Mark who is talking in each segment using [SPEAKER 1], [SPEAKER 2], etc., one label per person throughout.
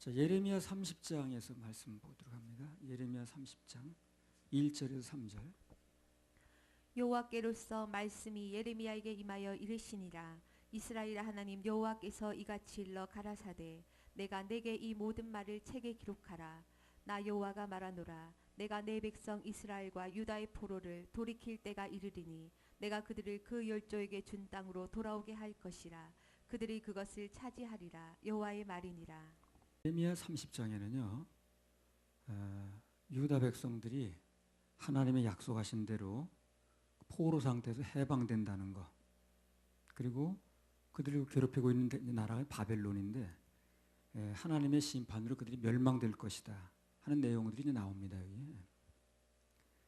[SPEAKER 1] 자, 예레미야 30장에서 말씀 보도록 합니다. 예레미야 30장 1절에서 3절.
[SPEAKER 2] 여호와께로서 말씀이 예레미야에게 임하여 이르시니라. 이스라엘 하나님 여호와께서 이같이 일러 가라사대 내가 내게 이 모든 말을 책에 기록하라. 나 여호와가 말하노라. 내가 내 백성 이스라엘과 유다의 포로를 돌이킬 때가 이르리니 내가 그들을 그 열조에게 준 땅으로 돌아오게 할 것이라. 그들이 그것을 차지하리라. 여호와의 말이니라.
[SPEAKER 1] 예레미야 30장에는요. 유다 백성들이 하나님의 약속하신 대로 포로 상태에서 해방된다는 것, 그리고 그들을 괴롭히고 있는 나라가 바벨론인데 하나님의 심판으로 그들이 멸망될 것이다 하는 내용들이 이제 나옵니다. 여기.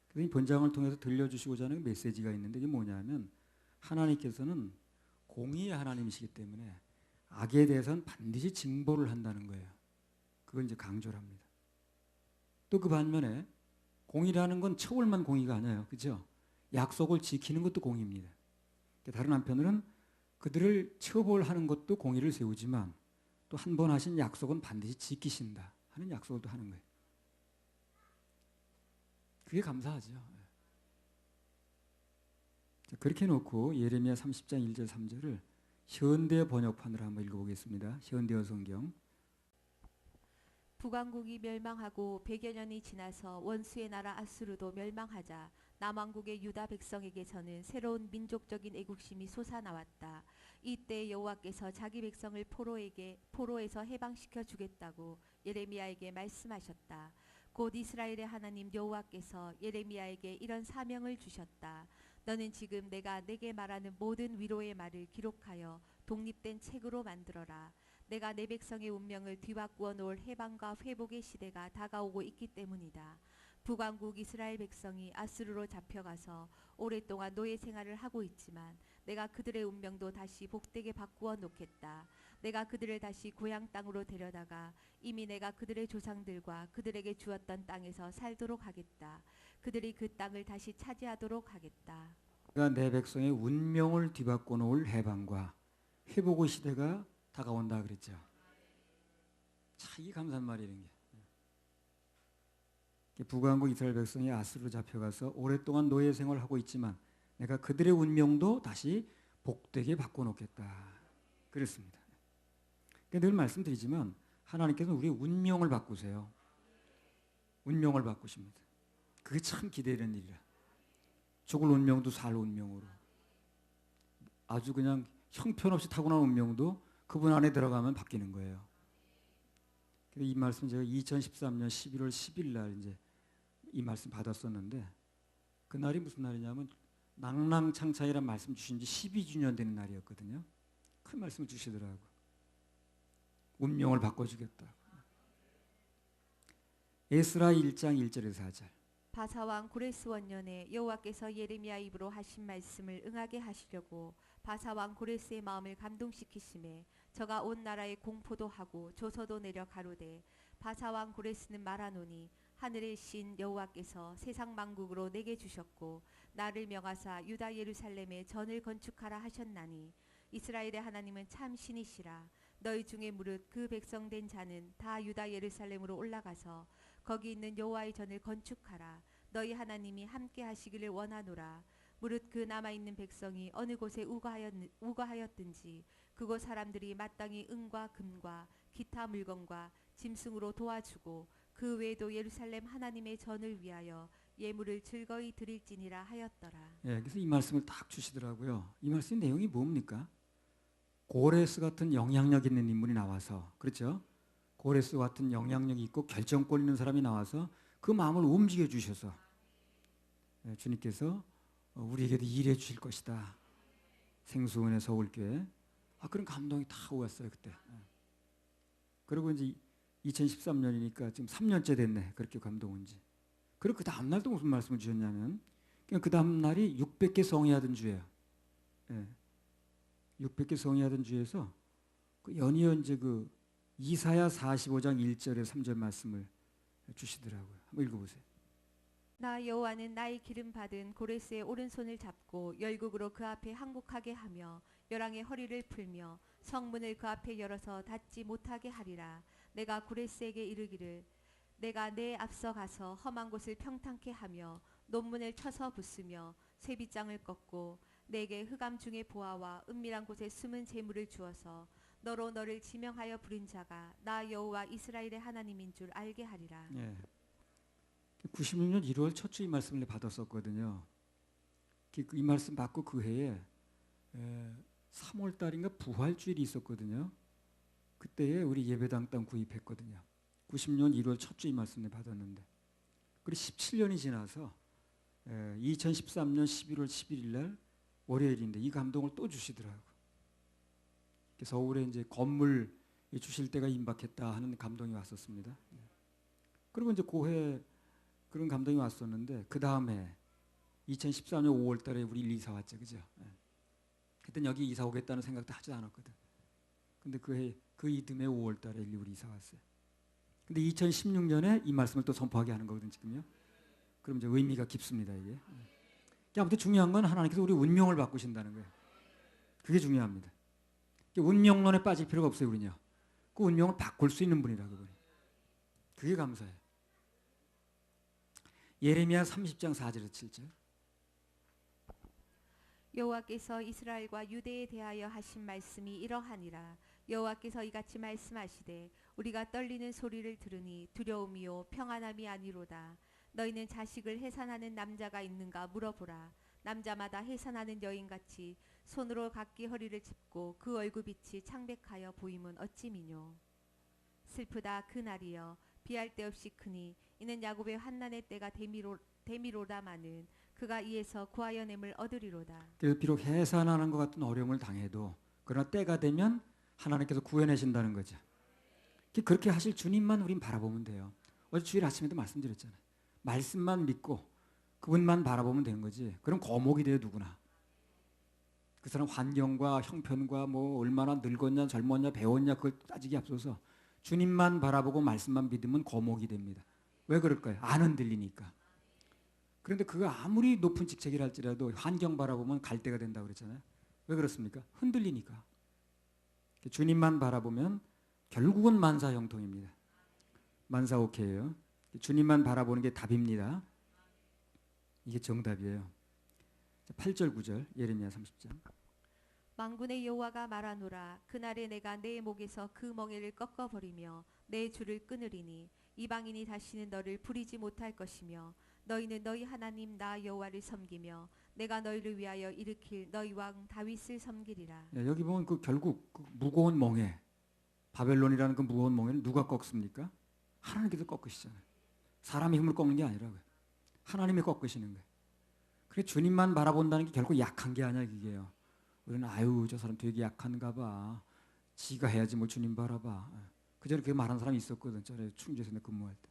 [SPEAKER 1] 그래서 이 본장을 통해서 들려주시고자 하는 메시지가 있는데 이게 뭐냐면 하나님께서는 공의의 하나님이시기 때문에 악에 대해서는 반드시 징벌을 한다는 거예요. 그걸 이제 강조를 합니다. 또 그 반면에 공의라는 건 처벌만 공의가 아니에요. 그렇죠? 약속을 지키는 것도 공의입니다. 다른 한편으로는 그들을 처벌하는 것도 공의를 세우지만 또 한 번 하신 약속은 반드시 지키신다 하는 약속을 또 하는 거예요. 그게 감사하죠. 자, 그렇게 놓고 예레미야 30장 1절 3절을 현대 번역판으로 한번 읽어보겠습니다. 현대어 성경.
[SPEAKER 2] 북왕국이 멸망하고 100여 년이 지나서 원수의 나라 아수르도 멸망하자 남왕국의 유다 백성에게서는 새로운 민족적인 애국심이 솟아나왔다. 이때 여호와께서 자기 백성을 포로에서 해방시켜 주겠다고 예레미야에게 말씀하셨다. 곧 이스라엘의 하나님 여호와께서 예레미야에게 이런 사명을 주셨다. 너는 지금 내가 내게 말하는 모든 위로의 말을 기록하여 독립된 책으로 만들어라. 내가 내 백성의 운명을 뒤바꾸어 놓을 해방과 회복의 시대가 다가오고 있기 때문이다. 북왕국 이스라엘 백성이 아수르로 잡혀가서 오랫동안 노예 생활을 하고 있지만 내가 그들의 운명도 다시 복되게 바꾸어 놓겠다. 내가 그들을 다시 고향 땅으로 데려다가 이미 내가 그들의 조상들과 그들에게 주었던 땅에서 살도록 하겠다. 그들이 그 땅을 다시 차지하도록 하겠다.
[SPEAKER 1] 내가 내 백성의 운명을 뒤바꿔 놓을 해방과 회복의 시대가 다가온다 그랬죠. 참 이 감사한 말이 이런 게. 북왕국 이스라엘 백성이 아수르로 잡혀가서 오랫동안 노예 생활을 하고 있지만 내가 그들의 운명도 다시 복되게 바꿔놓겠다 그랬습니다. 늘 말씀드리지만 하나님께서는 우리의 운명을 바꾸세요. 운명을 바꾸십니다. 그게 참 기대되는 일이라. 죽을 운명도 살 운명으로, 아주 그냥 형편없이 타고난 운명도 그분 안에 들어가면 바뀌는 거예요. 이 말씀 제가 2013년 11월 10일 날 이제 이 말씀 받았었는데 그날이 무슨 날이냐면 낭랑창창이라는 말씀 주신 지 12주년 되는 날이었거든요. 그 말씀을 주시더라고. 운명을 바꿔주겠다고. 에스라 1장 1절에서 4절.
[SPEAKER 2] 바사왕 고레스 원년에 여호와께서 예레미야 입으로 하신 말씀을 응하게 하시려고 바사왕 고레스의 마음을 감동시키심에 저가 온 나라에 공포도 하고 조서도 내려 가로되 바사왕 고레스는 말하노니 하늘의 신 여호와께서 세상 만국으로 내게 주셨고 나를 명하사 유다 예루살렘에 전을 건축하라 하셨나니 이스라엘의 하나님은 참 신이시라. 너희 중에 무릇 그 백성된 자는 다 유다 예루살렘으로 올라가서 거기 있는 여호와의 전을 건축하라. 너희 하나님이 함께 하시기를 원하노라. 무릇 그 남아있는 백성이 어느 곳에 우거하였든지 그곳 사람들이 마땅히 은과 금과 기타 물건과 짐승으로 도와주고 그 외에도 예루살렘 하나님의 전을 위하여 예물을 즐거이 드릴지니라 하였더라.
[SPEAKER 1] 예, 그래서 이 말씀을 딱 주시더라고요. 이 말씀 내용이 뭡니까? 고레스 같은 영향력 있는 인물이 나와서, 그렇죠? 고레스 같은 영향력이 있고 결정권 있는 사람이 나와서 그 마음을 움직여 주셔서 주님께서 우리에게도 일해 주실 것이다. 생수원의 서울교회. 그런 감동이 다 오갔어요 그때. 그리고 이제 2013년이니까 지금 3년째 됐네. 그렇게 감동 온지. 그리고 그 다음 날도 무슨 말씀을 주셨냐면 그 다음 날이 600개 성회하던 주예요. 600개 성회하던 주에서 그 연이어 이제 그 이사야 45장 1절에 3절 말씀을 주시더라고요. 한번 읽어보세요.
[SPEAKER 2] 나 여호와는 나의 기름 받은 고레스의 오른손을 잡고 열국으로 그 앞에 항복하게 하며 열왕의 허리를 풀며 성문을 그 앞에 열어서 닫지 못하게 하리라. 내가 고레스에게 이르기를 내가 내 앞서 가서 험한 곳을 평탄케 하며 논문을 쳐서 부수며 쇠빗장을 꺾고 내게 흑암 중의 보화와 은밀한 곳에 숨은 재물을 주어서 너로 너를 지명하여 부른 자가 나 여호와 이스라엘의 하나님인 줄 알게 하리라.
[SPEAKER 1] 예. 96년 1월 첫 주 이 말씀을 받았었거든요. 이 말씀 받고 그 해에 3월 달인가 부활주일이 있었거든요. 그때에 우리 예배당 땅 구입했거든요. 90년 1월 첫 주 이 말씀을 받았는데, 그리고 17년이 지나서 2013년 11월 11일 날 월요일인데 이 감동을 또 주시더라고요. 서울에 이제 건물 주실 때가 임박했다 하는 감동이 왔었습니다. 그리고 이제 고해 그런 감동이 왔었는데, 그 다음에 2014년 5월 달에 우리 이사 왔죠. 그죠? 그때는 여기 이사 오겠다는 생각도 하지 않았거든. 근데 그 이듬해 5월 달에 우리 이사 왔어요. 근데 2016년에 이 말씀을 또 선포하게 하는 거거든, 지금요. 그럼 이제 의미가 깊습니다, 이게. 아무튼 중요한 건 하나님께서 우리 운명을 바꾸신다는 거예요. 그게 중요합니다. 운명론에 빠질 필요가 없어요, 우리는요. 그 운명을 바꿀 수 있는 분이라, 그분이. 그게 감사해요. 예레미야 30장 4절에서 7절.
[SPEAKER 2] 여호와께서 이스라엘과 유대에 대하여 하신 말씀이 이러하니라. 여호와께서 이같이 말씀하시되 우리가 떨리는 소리를 들으니 두려움이요 평안함이 아니로다. 너희는 자식을 해산하는 남자가 있는가 물어보라. 남자마다 해산하는 여인같이 손으로 각기 허리를 짚고 그 얼굴빛이 창백하여 보임은 어찌미뇨. 슬프다 그날이여 비할 데 없이 크니 이는 야곱의 환난의 때가 되미로다마는 그가 이에서 구하여 냄을 얻으리로다.
[SPEAKER 1] 그래서 비록 해산하는 것 같은 어려움을 당해도 그러나 때가 되면 하나님께서 구해내신다는 거죠. 그렇게 하실 주님만 우린 바라보면 돼요. 어제 주일 아침에도 말씀드렸잖아요. 말씀만 믿고 그분만 바라보면 되는 거지. 그럼 거목이 돼요, 누구나. 그 사람 환경과 형편과 뭐 얼마나 늙었냐 젊었냐 배웠냐 그걸 따지기 앞서서 주님만 바라보고 말씀만 믿으면 거목이 됩니다. 왜 그럴까요? 안 흔들리니까. 그런데 그가 아무리 높은 직책이라 할지라도 환경 바라보면 갈대가 된다고 그랬잖아요. 왜 그렇습니까? 흔들리니까. 주님만 바라보면 결국은 만사형통입니다. 만사오케이예요. 주님만 바라보는 게 답입니다. 이게 정답이에요. 8절 9절 예레미야 30장.
[SPEAKER 2] 만군의 여호와가 말하노라. 그날에 내가 내 목에서 그 멍에를 꺾어버리며 내 줄을 끊으리니 이방인이 다시는 너를 부리지 못할 것이며 너희는 너희 하나님 나 여호와를 섬기며 내가 너희를 위하여 일으킬 너희 왕 다윗을 섬기리라.
[SPEAKER 1] 여기 보면 결국 그 무거운 멍에, 바벨론이라는 그 무거운 멍에는 누가 꺾습니까? 하나님께서 꺾으시잖아요. 사람의 힘을 꺾는 게 아니라고요. 하나님이 꺾으시는 거예요. 그래 주님만 바라본다는 게 결국 약한 게 아니야, 이게요. 우리는 아유 저 사람 되게 약한가 봐. 지가 해야지 뭘 주님 바라봐. 그전에 그렇게 말하는 사람이 있었거든. 저래 충주에서 근무할 때.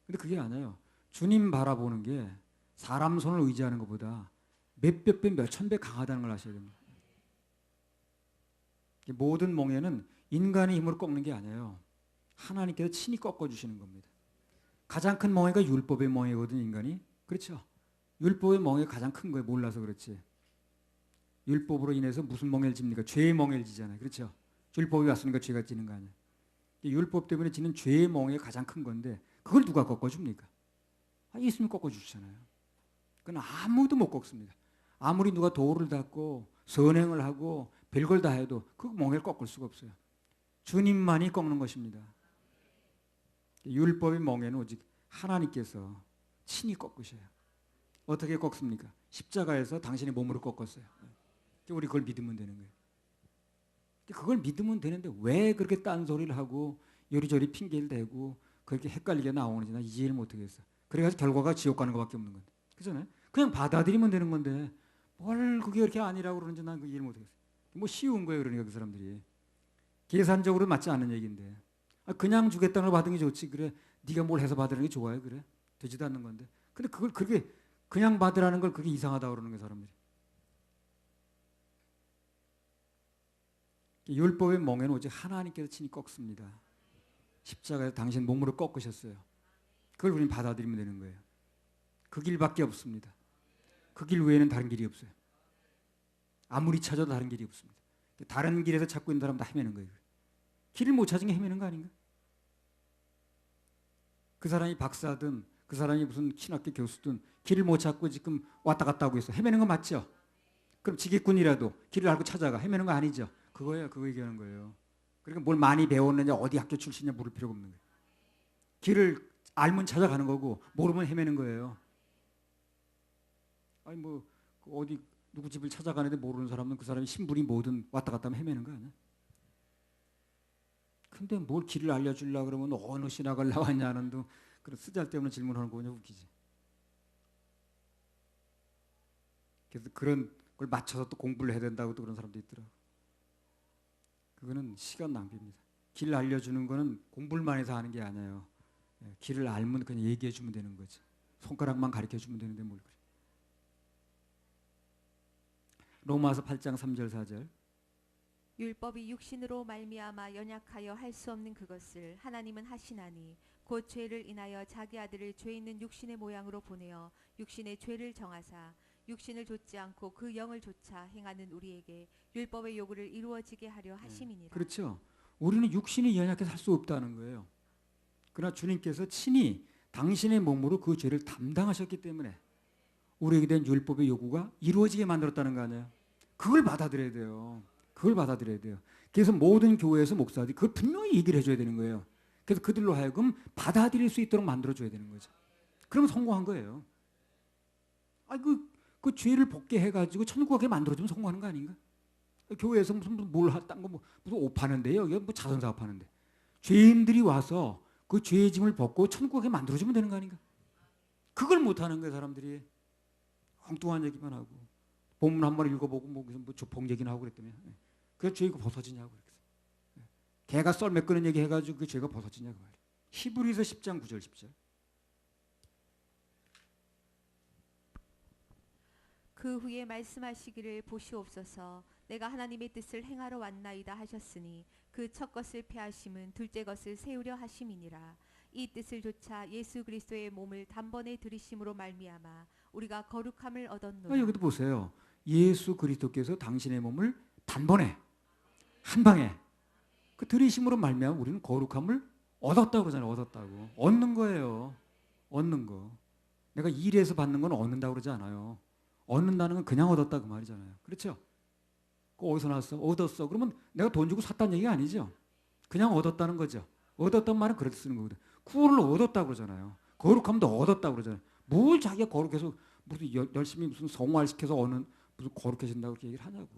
[SPEAKER 1] 근데 그게 아니에요. 주님 바라보는 게 사람 손을 의지하는 것보다 몇백 배, 몇천 배 강하다는 걸 아셔야 됩니다. 모든 멍에는 인간의 힘으로 꺾는 게 아니에요. 하나님께서 친히 꺾어주시는 겁니다. 가장 큰 멍에가 율법의 멍에거든요, 인간이. 그렇죠? 율법의 멍에가 가장 큰 거예요. 몰라서 그렇지. 율법으로 인해서 무슨 멍에를 집니까? 죄의 멍에를 지잖아요. 그렇죠? 율법이 왔으니까 죄가 지는 거 아니에요. 율법 때문에 지는 죄의 멍에가 가장 큰 건데 그걸 누가 꺾어줍니까? 예수님이 꺾어주시잖아요. 그건 아무도 못 꺾습니다. 아무리 누가 도를 닦고 선행을 하고 별걸 다 해도 그 멍에를 꺾을 수가 없어요. 주님만이 꺾는 것입니다. 율법의 멍에는 오직 하나님께서 친히 꺾으셔요. 어떻게 꺾습니까? 십자가에서 당신의 몸으로 꺾었어요. 우리 그걸 믿으면 되는 거예요. 그걸 믿으면 되는데 왜 그렇게 딴소리를 하고 요리조리 핑계를 대고 그렇게 헷갈리게 나오는지 나 이해를 못하겠어. 그래가지고 결과가 지옥 가는 것밖에 없는 건데. 그렇잖아요? 그냥 받아들이면 되는 건데 뭘 그게 그렇게 아니라고 그러는지 난 그 이해를 못하겠어. 뭐 쉬운 거예요. 그러니까 그 사람들이. 계산적으로 맞지 않는 얘기인데 그냥 주겠다는 걸 받은 게 좋지. 그래 네가 뭘 해서 받으는 게 좋아요. 그래 되지도 않는 건데. 근데 그걸 그렇게 그냥 받으라는 걸 그게 이상하다고 그러는 거예요. 사람들이. 율법의 멍에는 오직 하나님께서 친히 꺾습니다. 십자가에서 당신 몸으로 꺾으셨어요. 그걸 우리는 받아들이면 되는 거예요. 그 길밖에 없습니다. 그 길 외에는 다른 길이 없어요. 아무리 찾아도 다른 길이 없습니다. 다른 길에서 찾고 있는 사람 다 헤매는 거예요. 길을 못 찾은 게 헤매는 거 아닌가? 그 사람이 박사든 그 사람이 무슨 신학교 교수든 길을 못 찾고 지금 왔다 갔다 하고 있어. 헤매는 거 맞죠? 그럼 지기꾼이라도 길을 알고 찾아가. 헤매는 거 아니죠? 그거예요. 그거 얘기하는 거예요. 그러니까 뭘 많이 배웠느냐 어디 학교 출신이냐 물을 필요가 없는 거예요. 길을 알면 찾아가는 거고 모르면 헤매는 거예요. 아니 뭐 어디 누구 집을 찾아가는데 모르는 사람은 그 사람이 신분이 뭐든 왔다 갔다 하면 헤매는 거 아니야? 근데 뭘 길을 알려주려고 그러면 어느 신학을 나왔냐는 둥 그런 쓰잘데없는 질문하는 거냐 웃기지. 그래서 그런 걸 맞춰서 또 공부를 해야 된다고 또 그런 사람도 있더라고. 그거는 시간 낭비입니다. 길 알려주는 거는 공부만 해서 하는 게 아니에요. 길을 알면 그냥 얘기해 주면 되는 거지. 손가락만 가르쳐 주면 되는데 뭘 그래. 로마서 8장 3절 4절.
[SPEAKER 2] 율법이 육신으로 말미암아 연약하여 할 수 없는 그것을 하나님은 하시나니 곧 죄를 인하여 자기 아들을 죄 있는 육신의 모양으로 보내어 육신의 죄를 정하사 육신을 좇지 않고 그 영을 좇아 행하는 우리에게 율법의 요구를 이루어지게 하려 하심이니라.
[SPEAKER 1] 그렇죠. 우리는 육신이 연약해서 할 수 없다는 거예요. 그러나 주님께서 친히 당신의 몸으로 그 죄를 담당하셨기 때문에 우리에게 된 율법의 요구가 이루어지게 만들었다는 거 아니에요. 그걸 받아들여야 돼요. 그걸 받아들여야 돼요. 그래서 모든 교회에서 목사들이 그걸 분명히 얘기를 해줘야 되는 거예요. 그래서 그들로 하여금 받아들일 수 있도록 만들어줘야 되는 거죠. 그러면 성공한 거예요. 그 죄를 벗게 해가지고 천국 가게 만들어주면 성공하는 거 아닌가? 교회에서 무슨 뭘 딴 거 무슨 옷 파는데요. 여기 뭐 자선 사업 하는데 죄인들이 와서 그 죄의 짐을 벗고 천국 가게 만들어주면 되는 거 아닌가? 그걸 못 하는 거예요, 사람들이. 엉뚱한 얘기만 하고 본문 한 번 읽어보고 뭐 조폭 얘기나 하고 그랬더니 그 죄가 벗어지냐고 그랬어요. 개가 썰매 끄는 얘기 해가지고 그 죄가 벗어지냐고 말이에요. 히브리서 10장 9절 10절.
[SPEAKER 2] 그 후에 말씀하시기를 보시옵소서 내가 하나님의 뜻을 행하러 왔나이다 하셨으니 그 첫 것을 폐하심은 둘째 것을 세우려 하심이니라. 이 뜻을 조차 예수 그리스도의 몸을 단번에 들이심으로 말미암아 우리가 거룩함을 얻었노라.
[SPEAKER 1] 여기도 보세요. 예수 그리스도께서 당신의 몸을 단번에 한 방에 그 들이심으로 말미암아 우리는 거룩함을 얻었다고 그러잖아요. 얻었다고. 얻는 거예요. 얻는 거. 내가 일해서 받는 건 얻는다고 그러지 않아요. 얻는다는 건 그냥 얻었다 그 말이잖아요. 그렇죠? 그거 어디서 나왔어? 얻었어. 그러면 내가 돈 주고 샀다는 얘기가 아니죠. 그냥 얻었다는 거죠. 얻었단 말은 그렇게 쓰는 거거든. 구원을 얻었다고 그러잖아요. 거룩함도 얻었다고 그러잖아요. 뭘 자기가 거룩해서 무슨 열심히 무슨 성화시켜서 얻는 무슨 거룩해진다고 그렇게 얘기를 하냐고.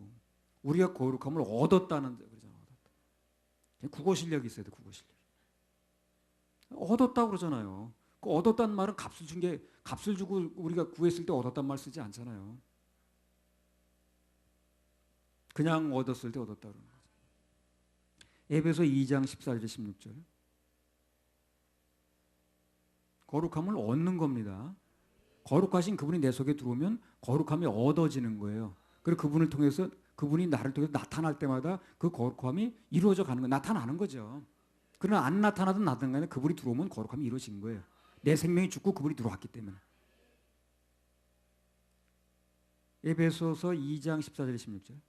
[SPEAKER 1] 우리가 거룩함을 얻었다는 그러잖아. 얻었다. 국어 실력이 있어야 돼. 국어 실력. 얻었다고 그러잖아요. 그 얻었다는 말은 값을 주고 우리가 구했을 때 얻었단 말 쓰지 않잖아요. 그냥 얻었을 때 얻었다 그러는 거죠. 에베소 2장 14절 16절. 거룩함을 얻는 겁니다. 거룩하신 그분이 내 속에 들어오면 거룩함이 얻어지는 거예요. 그리고 그분을 통해서 그분이 나를 통해서 나타날 때마다 그 거룩함이 이루어져 가는 거예요. 나타나는 거죠. 그러나 안 나타나든 나타나든 간에 그분이 들어오면 거룩함이 이루어진 거예요. 내 생명이 죽고 그분이 들어왔기 때문에. 에베소서 2장 14절 16절.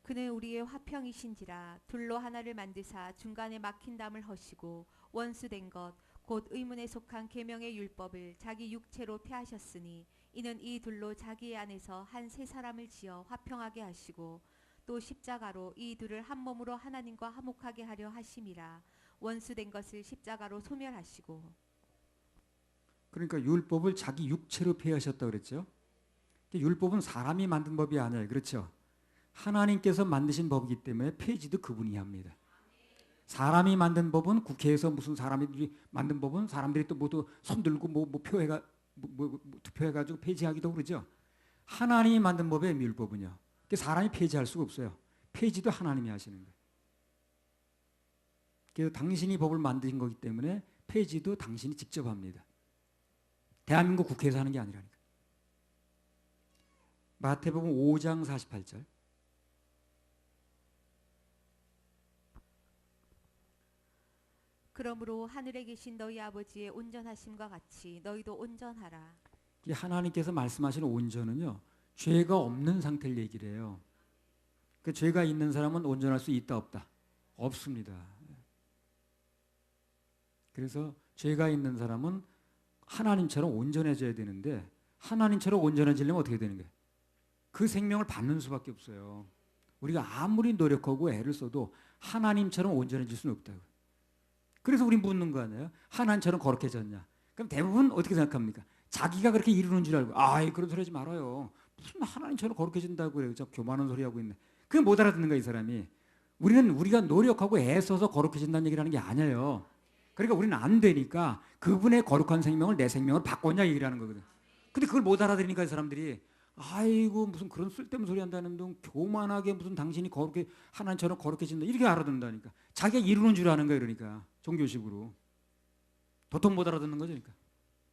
[SPEAKER 2] 그는 우리의 화평이신지라 둘로 하나를 만드사 중간에 막힌 담을 허시고 원수된 것 곧 의문에 속한 계명의 율법을 자기 육체로 폐하셨으니 이는 이 둘로 자기 안에서 한 세 사람을 지어 화평하게 하시고 또 십자가로 이 둘을 한 몸으로 하나님과 화목하게 하려 하심이라. 원수된 것을 십자가로 소멸하시고.
[SPEAKER 1] 그러니까 율법을 자기 육체로 폐하셨다고 그랬죠. 율법은 사람이 만든 법이 아니에요. 그렇죠. 하나님께서 만드신 법이기 때문에 폐지도 그분이 합니다. 사람이 만든 법은 국회에서 무슨 사람들이 만든 법은 사람들이 또 모두 손들고 뭐 투표해가지고 폐지하기도 그러죠. 하나님이 만든 법의 율법은요. 사람이 폐지할 수가 없어요. 폐지도 하나님이 하시는 거예요. 그래서 당신이 법을 만드신 거기 때문에 폐지도 당신이 직접 합니다. 대한민국 국회에서 하는 게 아니라니까. 마태복음 5장 48절.
[SPEAKER 2] 그러므로 하늘에 계신 너희 아버지의 온전하심과 같이 너희도 온전하라.
[SPEAKER 1] 하나님께서 말씀하시는 온전은요. 죄가 없는 상태를 얘기를 해요. 그 죄가 있는 사람은 온전할 수 있다 없다? 없습니다. 그래서 죄가 있는 사람은 하나님처럼 온전해져야 되는데 하나님처럼 온전해지려면 어떻게 되는 거예요? 그 생명을 받는 수밖에 없어요. 우리가 아무리 노력하고 애를 써도 하나님처럼 온전해질 수는 없다고. 그래서 우리 묻는 거 아니에요? 하나님처럼 거룩해졌냐? 그럼 대부분 어떻게 생각합니까? 자기가 그렇게 이루는 줄 알고 아이 그런 소리 하지 말아요. 무슨 하나님처럼 거룩해진다고 그래요. 저 교만한 소리 하고 있네. 그게 못 알아듣는 거야 이 사람이. 우리가 노력하고 애써서 거룩해진다는 얘기를 하는 게 아니에요. 그러니까 우리는 안 되니까 그분의 거룩한 생명을 내 생명으로 바꿨냐 얘기를 하는 거거든. 근데 그걸 못 알아들으니까 이 사람들이 아이고 무슨 그런 쓸데없는 소리 한다는 둥 교만하게 무슨 당신이 거룩해 하나님처럼 거룩해진다 이렇게 알아듣는다니까. 자기가 이루는 줄 아는 거야 그러니까 종교식으로. 도통 못 알아듣는 거죠 그러니까.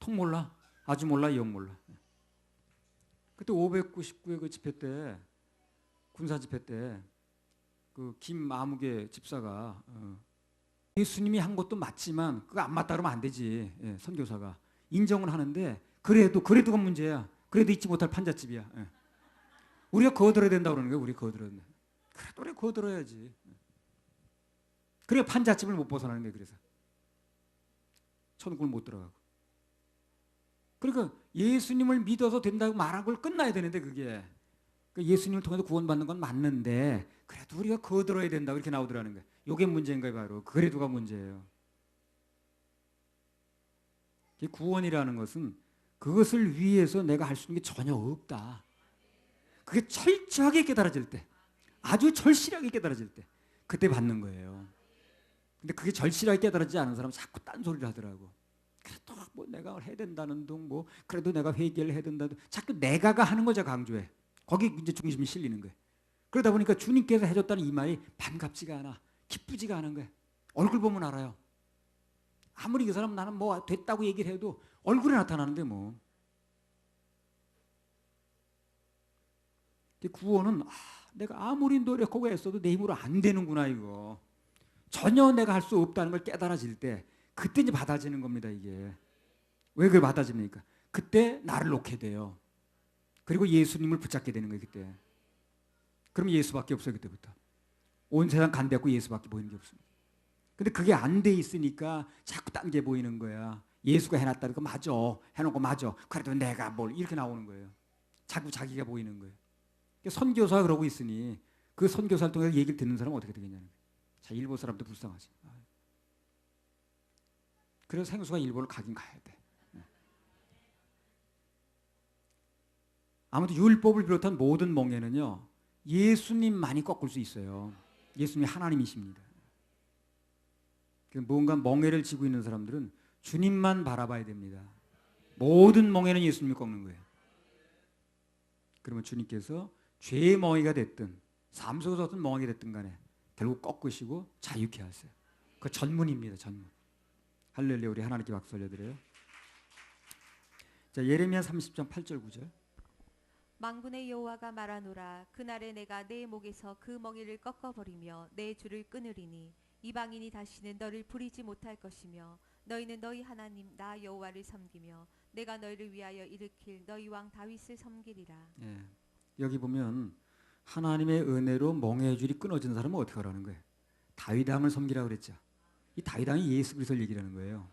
[SPEAKER 1] 통 몰라. 아주 몰라 영 몰라. 그때 599의 그 집회 때 군사 집회 때 그 김아무개 집사가 예수님이 한 것도 맞지만 그거 안 맞다 그러면 안 되지. 예, 선교사가 인정은 하는데 그래도가 문제야. 그래도 잊지 못할 판잣집이야. 예. 우리가 거들어야 된다고 그러는 거야. 우리 거들어야 돼. 그래도 우리 거들어야지. 그래 판잣집을 못 벗어나는 거야. 그래서 천국을 못 들어가고. 그러니까 예수님을 믿어서 된다고 말한 걸 끝나야 되는데 그게 예수님을 통해서 구원받는 건 맞는데 그래도 우리가 거들어야 된다 이렇게 나오더라는 거예요. 이게 문제인 거예요. 바로 그래도가 문제예요. 구원이라는 것은 그것을 위해서 내가 할 수 있는 게 전혀 없다. 그게 철저하게 깨달아질 때 아주 절실하게 깨달아질 때 그때 받는 거예요. 근데 그게 절실하게 깨달아지지 않은 사람은 자꾸 딴소리를 하더라고. 그래도 뭐 내가 해야 된다는 둥 뭐 그래도 내가 회개를 해야 된다는 자꾸 내가가 하는 거죠. 강조해. 거기 이제 중심이 실리는 거예요. 그러다 보니까 주님께서 해줬다는 이 말이 반갑지가 않아. 기쁘지가 않은 거예요. 얼굴 보면 알아요. 아무리 그 사람 나는 뭐 됐다고 얘기를 해도 얼굴에 나타나는데 뭐. 구원은 내가 아무리 노력하고 애써도 내 힘으로 안 되는구나 이거. 전혀 내가 할 수 없다는 걸 깨달아질 때 그때 이제 받아지는 겁니다 이게. 왜 그걸 받아집니까? 그때 나를 놓게 돼요. 그리고 예수님을 붙잡게 되는 거예요 그때. 그럼 예수밖에 없어요 그때부터. 온 세상 간대고 예수밖에 보이는 게 없습니다. 근데 그게 안 돼 있으니까 자꾸 딴 게 보이는 거야. 예수가 해놨다니까 맞아. 해놓고 맞아. 그래도 내가 뭘 이렇게 나오는 거예요. 자꾸 자기가 보이는 거예요. 선교사가 그러고 있으니 그 선교사를 통해서 얘기를 듣는 사람은 어떻게 되겠냐는 거예요. 자, 일본 사람도 불쌍하지. 그래서 생수가 일본을 가긴 가야 돼. 아무튼 율법을 비롯한 모든 멍에는요. 예수님만이 꺾을 수 있어요. 예수님이 하나님이십니다. 뭔가 멍에를 지고 있는 사람들은 주님만 바라봐야 됩니다. 모든 멍에는 예수님이 꺾는 거예요. 그러면 주님께서 죄의 멍에가 됐든 삶 속에서 어떤 멍에가 됐든 간에 결국 꺾으시고 자유케 하세요. 그 전문입니다. 전문. 할렐루야. 우리 하나님께 박수 올려드려요. 자, 예레미야 30장 8절 9절.
[SPEAKER 2] 만군의 여호와가 말하노라. 그날에 내가 내 목에서 그 멍에를 꺾어버리며 내 줄을 끊으리니 이방인이 다시는 너를 부리지 못할 것이며 너희는 너희 하나님 나 여호와를 섬기며 내가 너희를 위하여 일으킬 너희 왕 다윗을 섬기리라.
[SPEAKER 1] 예. 여기 보면 하나님의 은혜로 멍에의 줄이 끊어진 사람은 어떻게 하라는 거예요? 다윗 왕을 섬기라고 그랬죠. 이 다윗 왕이 예수 그리스도를 얘기하는 거예요.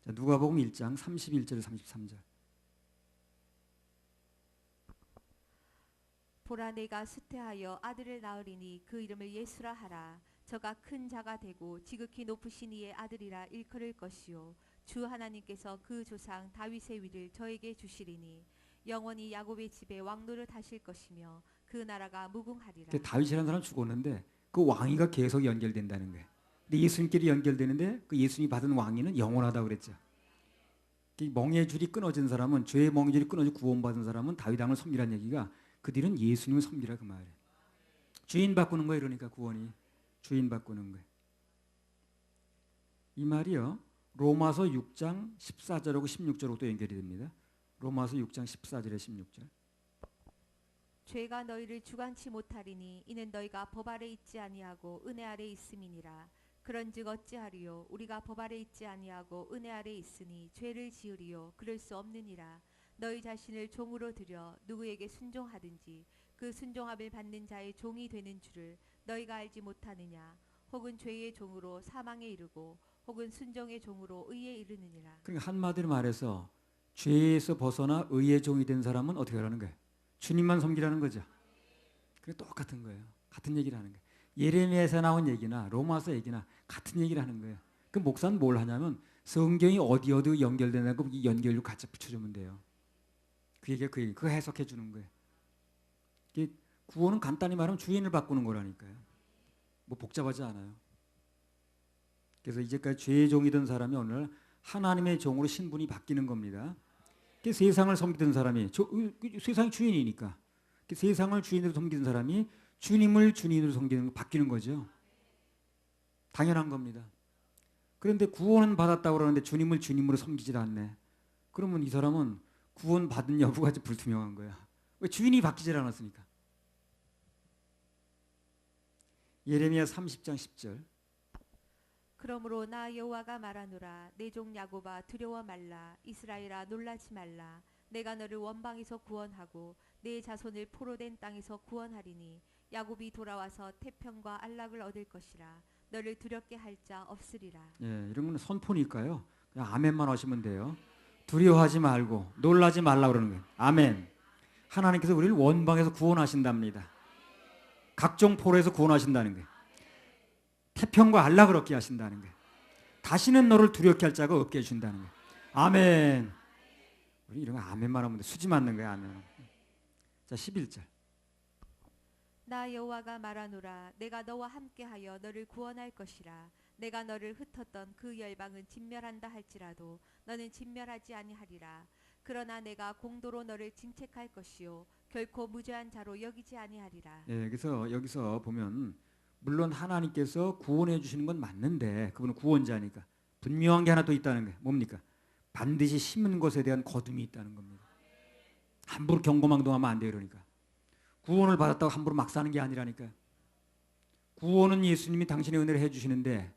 [SPEAKER 1] 자, 누가복음 1장 31절 33절.
[SPEAKER 2] 보라 내가 수태하여 아들을 낳으리니 그 이름을 예수라 하라. 저가 큰 자가 되고 지극히 높으신 이의 아들이라 일컬을 것이요 주 하나님께서 그 조상 다윗의 위를 저에게 주시리니 영원히 야곱의 집에 왕노릇 하실 것이며 그 나라가 무궁하리라.
[SPEAKER 1] 다윗이라는 사람 죽었는데 그 왕위가 계속 연결된다는 거예요. 근데 예수님끼리 연결되는데 그 예수님이 받은 왕위는 영원하다고 그랬죠. 멍의 줄이 끊어진 사람은 죄의 멍의 줄이 끊어져 구원받은 사람은 다윗 왕을 섬기라는 얘기가 그들은 예수님을 섬기라 그 말이에요. 주인 바꾸는 거예요. 그러니까 구원이 주인 바꾸는 거예요. 이 말이요. 로마서 6장 14절하고 16절하고도 연결이 됩니다. 로마서 6장 14절에 16절.
[SPEAKER 2] 죄가 너희를 주관치 못하리니 이는 너희가 법 아래 있지 아니하고 은혜 아래 있음이니라. 그런즉 어찌하리요 우리가 법 아래 있지 아니하고 은혜 아래 있으니 죄를 지으리요 그럴 수 없느니라. 너희 자신을 종으로 들여 누구에게 순종하든지 그 순종함을 받는 자의 종이 되는 줄을 너희가 알지 못하느냐. 혹은 죄의 종으로 사망에 이르고 혹은 순종의 종으로 의에 이르느니라.
[SPEAKER 1] 그러니까 한마디로 말해서 죄에서 벗어나 의의 종이 된 사람은 어떻게 하라는 거예요? 주님만 섬기라는 거죠. 그게 똑같은 거예요. 같은 얘기를 하는 거예요. 예레미야에서 나온 얘기나 로마서 얘기나 같은 얘기를 하는 거예요. 그 목사는 뭘 하냐면 성경이 어디 연결되나 그 연결로 같이 붙여주면 돼요. 그 얘기가 그 얘기. 그거 해석해 주는 거예요. 이게 구원은 간단히 말하면 주인을 바꾸는 거라니까요. 뭐 복잡하지 않아요. 그래서 이제까지 죄의 종이던 사람이 오늘 하나님의 종으로 신분이 바뀌는 겁니다. 세상을 섬기던 사람이 세상의 주인이니까 세상을 주인으로 섬기는 사람이 주님을 주인으로 섬기는 바뀌는 거죠. 당연한 겁니다. 그런데 구원은 받았다고 그러는데 주님을 주님으로 섬기질 않네. 그러면 이 사람은 구원 받은 여부가 불투명한 거야. 왜? 주인이 바뀌질 않았으니까. 예레미야 30장 10절.
[SPEAKER 2] 그러므로 나 여호와가 말하노라. 내 종 야곱아 두려워 말라. 이스라엘아 놀라지 말라. 내가 너를 원방에서 구원하고 내 자손을 포로된 땅에서 구원하리니 야곱이 돌아와서 태평과 안락을 얻을 것이라. 너를 두렵게 할 자 없으리라.
[SPEAKER 1] 예, 이런 건 선포니까요. 그냥 아멘만 하시면 돼요. 두려워하지 말고 놀라지 말라 그러는 거예요. 아멘. 하나님께서 우리를 원방에서 구원하신답니다. 각종 포로에서 구원하신다는 거예요. 태평과 안락을 얻게 하신다는 거예요. 다시는 너를 두렵게 할 자가 없게 해준다는 거예요. 아멘. 우리 이런 거 아멘만 하면 돼. 수지 맞는 거야, 아멘. 자, 11절.
[SPEAKER 2] 나 여호와가 말하노라. 내가 너와 함께하여 너를 구원할 것이라. 내가 너를 흩었던 그 열방은 진멸한다 할지라도 너는 진멸하지 아니하리라. 그러나 내가 공도로 너를 징책할 것이요 결코 무죄한 자로 여기지 아니하리라.
[SPEAKER 1] 예, 그래서 여기서 보면 물론 하나님께서 구원해 주시는 건 맞는데 그분은 구원자니까 분명한 게 하나 더 있다는 거예요. 뭡니까? 반드시 심은 것에 대한 거둠이 있다는 겁니다. 함부로 경고망동하면 안 돼요. 그러니까 구원을 받았다고 함부로 막 사는 게 아니라니까요. 구원은 예수님이 당신의 은혜를 해주시는데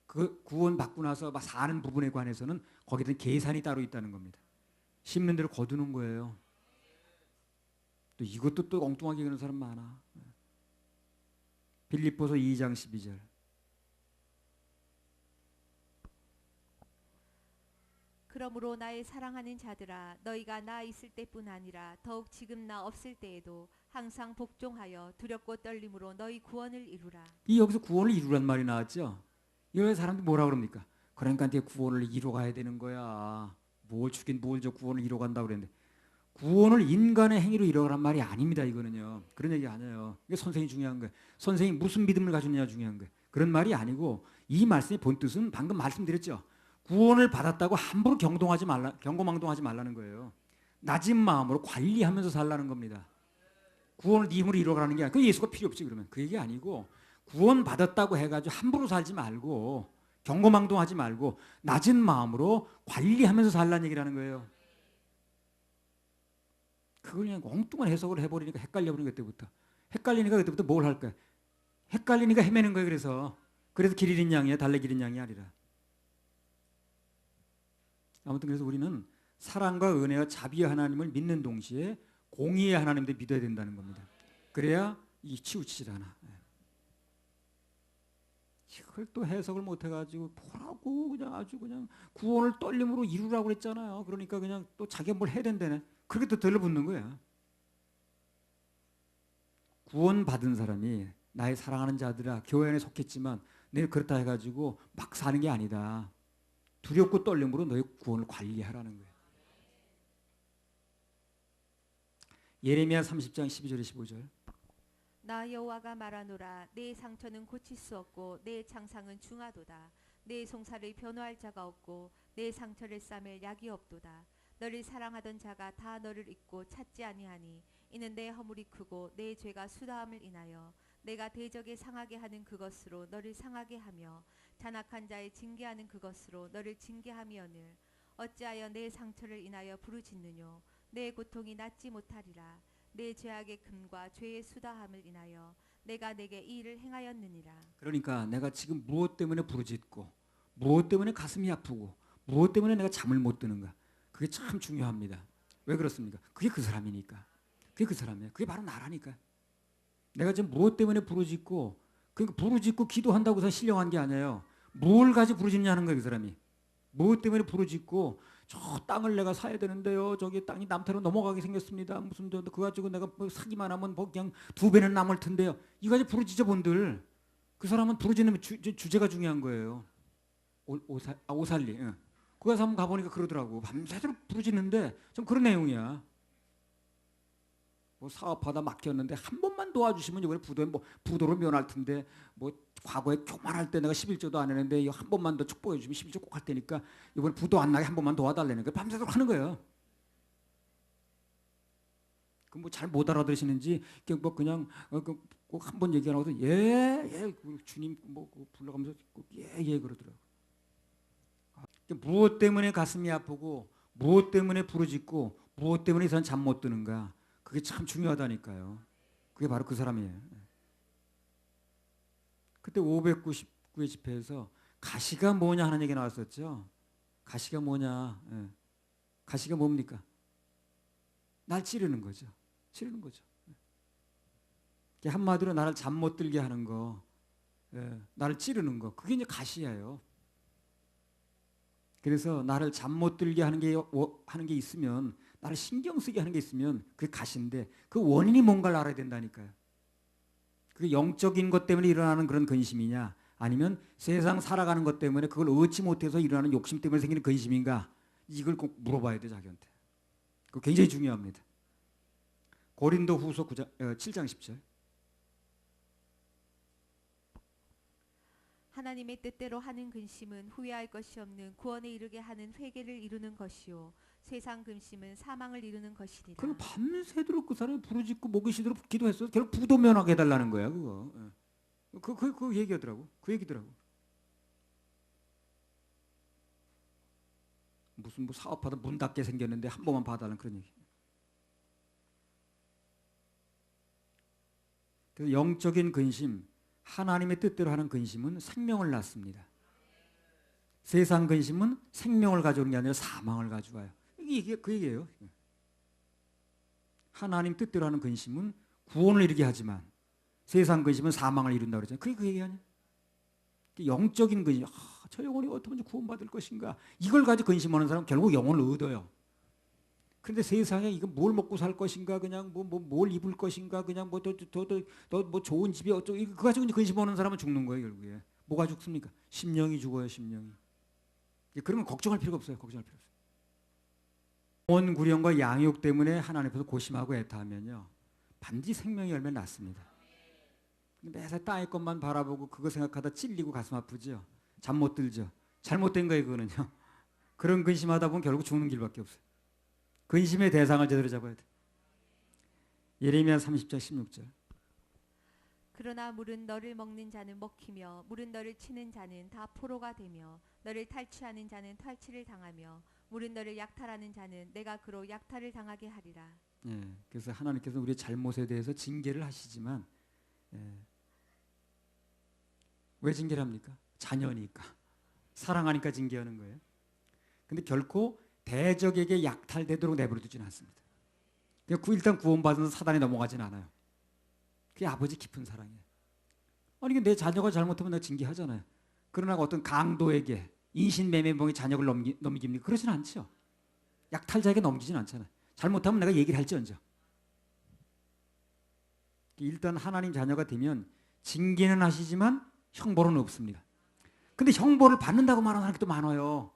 [SPEAKER 1] 그 구원 받고 나서 막 사는 부분에 관해서는 거기에 계산이 따로 있다는 겁니다. 심는 대로 거두는 거예요. 또 이것도 또 엉뚱하게 그러는 사람 많아. 빌립보서 2장 12절.
[SPEAKER 2] 그러므로 나의 사랑하는 자들아 너희가 나 있을 때뿐 아니라 더욱 지금 나 없을 때에도 항상 복종하여 두렵고 떨림으로 너희 구원을 이루라.
[SPEAKER 1] 이 여기서 구원을 이루란 말이 나왔죠. 이런 사람들이 뭐라 그럽니까? 그러니까 네 구원을 이뤄가야 되는 거야. 뭘 주긴 뭘 저 구원을 이뤄간다고 그랬는데 구원을 인간의 행위로 이뤄가란 말이 아닙니다. 이거는요. 그런 얘기 아니에요. 이게 선생이 중요한 거예요. 선생이 무슨 믿음을 가졌느냐 중요한 거예요. 그런 말이 아니고 이 말씀의 본뜻은 방금 말씀드렸죠. 구원을 받았다고 함부로 경고망동하지 말라는 거예요. 낮은 마음으로 관리하면서 살라는 겁니다. 구원을 네 힘으로 이뤄가라는 게 아니라 그 예수가 필요 없지 그러면. 그 얘기 아니고 구원 받았다고 해가지고 함부로 살지 말고 경고망동하지 말고 낮은 마음으로 관리하면서 살라는 얘기라는 거예요. 그걸 그냥 엉뚱한 해석을 해버리니까 헷갈려버리는 그때부터. 헷갈리니까 그때부터 뭘 할 거야? 헷갈리니까 헤매는 거예요. 그래서 길 잃은 양이야. 달래 길 잃은 양이 아니라. 아무튼 그래서 우리는 사랑과 은혜와 자비의 하나님을 믿는 동시에 공의의 하나님도 믿어야 된다는 겁니다. 그래야 이 치우치질 않아. 이걸 또 해석을 못해가지고 뭐라고 그냥 아주 그냥 구원을 떨림으로 이루라고 그랬잖아요. 그러니까 그냥 또 자기가 뭘 해야 된다네. 그렇게 또 들러붙는 거야. 구원받은 사람이 나의 사랑하는 자들아 교회 안에 속했지만 내가 그렇다 해가지고 막 사는 게 아니다. 두렵고 떨림으로 너의 구원을 관리하라는 거예요. 예레미야 30장 12절에 15절.
[SPEAKER 2] 나 여호와가 말하노라. 내 상처는 고칠 수 없고 내 창상은 중하도다. 내 송사를 변호할 자가 없고 내 상처를 싸맬 약이 없도다. 너를 사랑하던 자가 다 너를 잊고 찾지 아니하니 이는 내 허물이 크고 내 죄가 수다함을 인하여 내가 대적에 상하게 하는 그것으로 너를 상하게 하며 잔악한 자의 징계하는 그것으로 너를 징계함이오늘 어찌하여 내 상처를 인하여 부르짖느뇨. 내 고통이 낫지 못하리라. 내 죄악의 금과 죄의 수다함을 인하여 내가 내게 이 일을 행하였느니라.
[SPEAKER 1] 그러니까 내가 지금 무엇 때문에 부르짖고 무엇 때문에 가슴이 아프고 무엇 때문에 내가 잠을 못 드는가. 그게 참 중요합니다. 왜 그렇습니까? 그게 그 사람이니까. 그게 그 사람이에요. 그게 바로 나라니까. 내가 지금 무엇 때문에 부르짖고 그러니까 부르짖고 기도한다고 해서 신령한 게 아니에요. 뭘 가지고 부르짖냐는 거예요, 그 사람이. 무엇 때문에 부르짖고 저 땅을 내가 사야 되는데요. 저기 땅이 남태로 넘어가게 생겼습니다. 무슨 그거 가지고 내가 뭐 사기만 하면 뭐 그냥 2배는 남을 텐데요. 이거 가지고 부르짖어 본들 그 사람은 부르짖는 주제가 중요한 거예요. 오살리. 예. 그 가서 한번 가보니까 그러더라고. 밤새도록 부르짖는데 좀 그런 내용이야. 뭐 사업하다 막혔는데 한 번만 도와주시면 이번에 부도로 면할 텐데 뭐 과거에 교만할 때 내가 11조도 안 했는데 이거 한 번만 더 축복해 주시면 11조 꼭 할 테니까 이번에 부도 안 나게 한 번만 도와달라는 거야. 밤새도록 하는 거예요. 그 뭐 잘 못 알아들으시는지 뭐 그냥 꼭 한 번 얘기하고서 예 주님 뭐 불러가면서 예 그러더라고. 무엇 때문에 가슴이 아프고 무엇 때문에 부르짖고 무엇 때문에 이 사람 잠 못 드는가. 그게 참 중요하다니까요. 그게 바로 그 사람이에요. 그때 599의 집회에서 가시가 뭐냐 하는 얘기 나왔었죠. 가시가 뭐냐. 예. 가시가 뭡니까? 날 찌르는 거죠. 찌르는 거죠. 한마디로 나를 잠 못 들게 하는 거, 예. 나를 찌르는 거. 그게 이제 가시예요. 그래서 나를 잠 못 들게 하는 게 있으면 나를 신경 쓰게 하는 게 있으면 그게 가시인데 그 원인이 뭔가를 알아야 된다니까요. 그게 영적인 것 때문에 일어나는 그런 근심이냐 아니면 세상 살아가는 것 때문에 그걸 얻지 못해서 일어나는 욕심 때문에 생기는 근심인가 이걸 꼭 물어봐야 돼 자기한테. 그거 굉장히 중요합니다. 고린도 후서 7장 10절.
[SPEAKER 2] 하나님의 뜻대로 하는 근심은 후회할 것이 없는 구원에 이르게 하는 회개를 이루는 것이요 세상 근심은 사망을 이루는 것이니라.
[SPEAKER 1] 그럼 밤새도록 그 사람이 부르짖고 목이 쉬도록 기도했어. 결국 부도 면하게 해달라는 거야 그거. 그 얘기하더라고. 그 얘기더라고. 무슨 뭐 사업하다 문 닫게 생겼는데 한 번만 봐달라는 그런 얘기. 그래서 영적인 근심, 하나님의 뜻대로 하는 근심은 생명을 낳습니다. 세상 근심은 생명을 가져오는 게 아니라 사망을 가져와요. 이게 그 얘기예요. 하나님 뜻대로 하는 근심은 구원을 이루게 하지만 세상 근심은 사망을 이룬다고 그러잖아요. 그게 그 얘기 아니에요? 영적인 근심, 저 영혼이 어떻게 하면 구원받을 것인가 이걸 가지고 근심하는 사람은 결국 영혼을 얻어요. 그런데 세상에 이거 뭘 먹고 살 것인가 그냥 뭘 입을 것인가 그냥 뭐 더 좋은 집이 어쩌고 이거 가지고 근심하는 사람은 죽는 거예요 결국에. 뭐가 죽습니까? 심령이 죽어요 심령이. 그러면 걱정할 필요가 없어요. 걱정할 필요 없어요. 영혼 구령과 양육 때문에 하나님 앞에서 고심하고 애타하면요 반드시 생명의 열매 낳습니다. 매사 땅의 것만 바라보고 그거 생각하다 찔리고 가슴 아프죠. 잠 못 들죠. 잘못된 거예요 그거는요. 그런 근심하다 보면 결국 죽는 길밖에 없어요. 근심의 대상을 제대로 잡아야 돼. 예레미야 30장 16절.
[SPEAKER 2] 그러나 물은 너를 먹는 자는 먹히며 물은 너를 치는 자는 다 포로가 되며 너를 탈취하는 자는 탈취를 당하며 물은 너를 약탈하는 자는 내가 그로 약탈을 당하게 하리라.
[SPEAKER 1] 예, 그래서 하나님께서 우리의 잘못에 대해서 징계를 하시지만 왜 징계를 합니까? 자녀니까. 사랑하니까 징계하는 거예요. 근데 결코 대적에게 약탈되도록 내버려두지는 않습니다. 일단 구원받은 사단에 넘어가진 않아요. 그게 아버지 깊은 사랑이에요. 아니 내 자녀가 잘못하면 내가 징계하잖아요. 그러나 어떤 강도에게 인신매매범의 자녀를 넘깁니까? 그러진 않죠. 약탈자에게 넘기진 않잖아요. 잘못하면 내가 얘기를 할지언정. 일단 하나님 자녀가 되면 징계는 하시지만 형벌은 없습니다. 근데 형벌을 받는다고 말하는 사람이 또 많아요.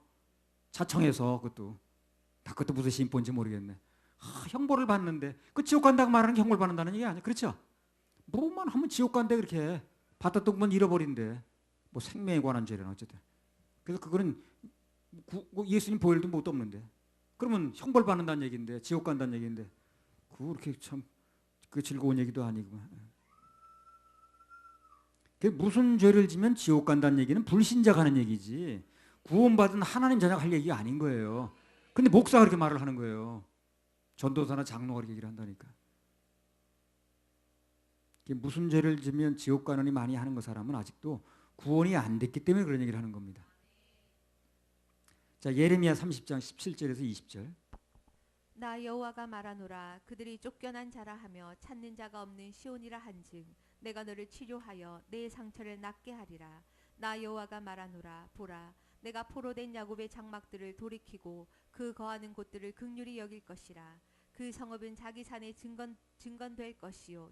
[SPEAKER 1] 자청해서 그것도 무슨 심보인지 모르겠네. 형벌을 받는데 그 지옥 간다고 말하는 게 형벌 받는다는 얘기 아니야. 그렇죠? 뭐만 하면 지옥 간대 그렇게 받았던 건 잃어버린대. 뭐 생명에 관한 죄는 어쨌든. 그래서 그거는 예수님 보혈도 못 없는데. 그러면 형벌 받는다는 얘기인데 지옥 간다는 얘기인데 그렇게 참 그 즐거운 얘기도 아니고. 무슨 죄를 지면 지옥 간다는 얘기는 불신자가 하는 얘기지 구원받은 하나님 자녀가 할 얘기가 아닌 거예요. 근데 목사가 그렇게 말을 하는 거예요. 전도사나 장로가 그렇게 얘기를 한다니까. 무슨 죄를 지면 지옥 가느니 많이 하는 그 사람은 아직도 구원이 안 됐기 때문에 그런 얘기를 하는 겁니다. 자, 예레미야 30장 17절에서 20절.
[SPEAKER 2] 나 여호와가 말하노라 그들이 쫓겨난 자라 하며 찾는 자가 없는 시온이라 한즉 내가 너를 치료하여 내 상처를 낫게 하리라. 나 여호와가 말하노라. 보라, 내가 포로된 야곱의 장막들을 돌이키고 그 거하는 곳들을 긍휼히 여길 것이라. 그 성읍은 자기 산에 중건될 것이요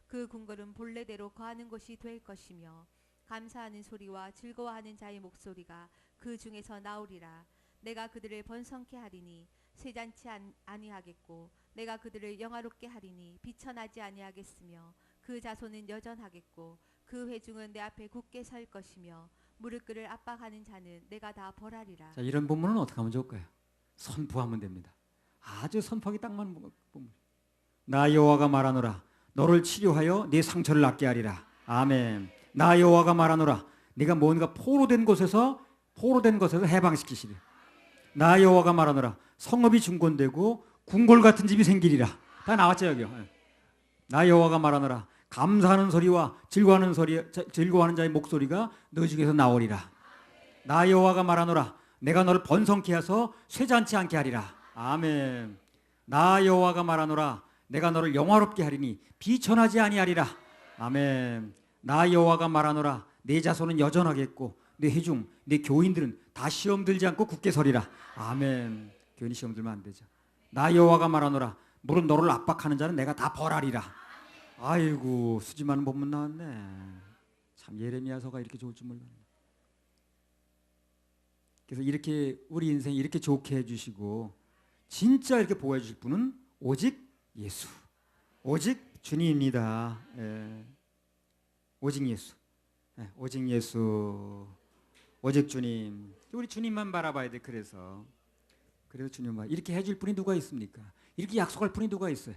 [SPEAKER 2] 그 궁궐은 본래대로 거하는 곳이 될 것이며 감사하는 소리와 즐거워하는 자의 목소리가 그 중에서 나오리라. 내가 그들을 번성케 하리니 쇠잔치 아니하겠고 내가 그들을 영화롭게 하리니 비천하지 아니하겠으며 그 자손은 여전하겠고 그 회중은 내 앞에 굳게 설 것이며 무릎 꿇을 압박하는 자는 내가 다 벌하리라.
[SPEAKER 1] 자, 이런 본문은 어떻게 하면 좋을까요? 선포하면 됩니다. 아주 선포하기 딱 맞는 본문. 나 여호와가 말하노라. 너를 치료하여 네 상처를 낫게 하리라. 아멘. 나 여호와가 말하노라. 네가 뭔가 포로된 것에서 해방시키시리. 나 여호와가 말하노라. 성읍이 중건되고 궁궐 같은 집이 생기리라. 다 나왔죠 여기요. 나 여호와가 말하노라. 감사하는 소리와 즐거워하는 자의 목소리가 너 중에서 나오리라. 나 여호와가 말하노라. 내가 너를 번성케 하서 쇠잔치 않게 하리라. 아멘. 나 여호와가 말하노라. 내가 너를 영화롭게 하리니 비천하지 아니하리라. 아멘. 나 여호와가 말하노라. 내 자손은 여전하겠고 내 회중, 내 교인들은 다 시험 들지 않고 굳게 서리라. 아멘. 교인이 시험 들면 안 되죠. 나 여호와가 말하노라. 물은 너를 압박하는 자는 내가 다 벌하리라. 아이고, 수지 많은 본문 나왔네. 참 예레미야서가 이렇게 좋을 줄 몰랐네. 그래서 이렇게 우리 인생 이렇게 좋게 해주시고 진짜 이렇게 보호해 주실 분은 오직 예수, 오직 주님입니다. 예. 오직 예수, 예. 오직 예수, 오직 주님. 우리 주님만 바라봐야 돼. 그래서 주님만 이렇게 해줄 분이 누가 있습니까? 이렇게 약속할 분이 누가 있어요?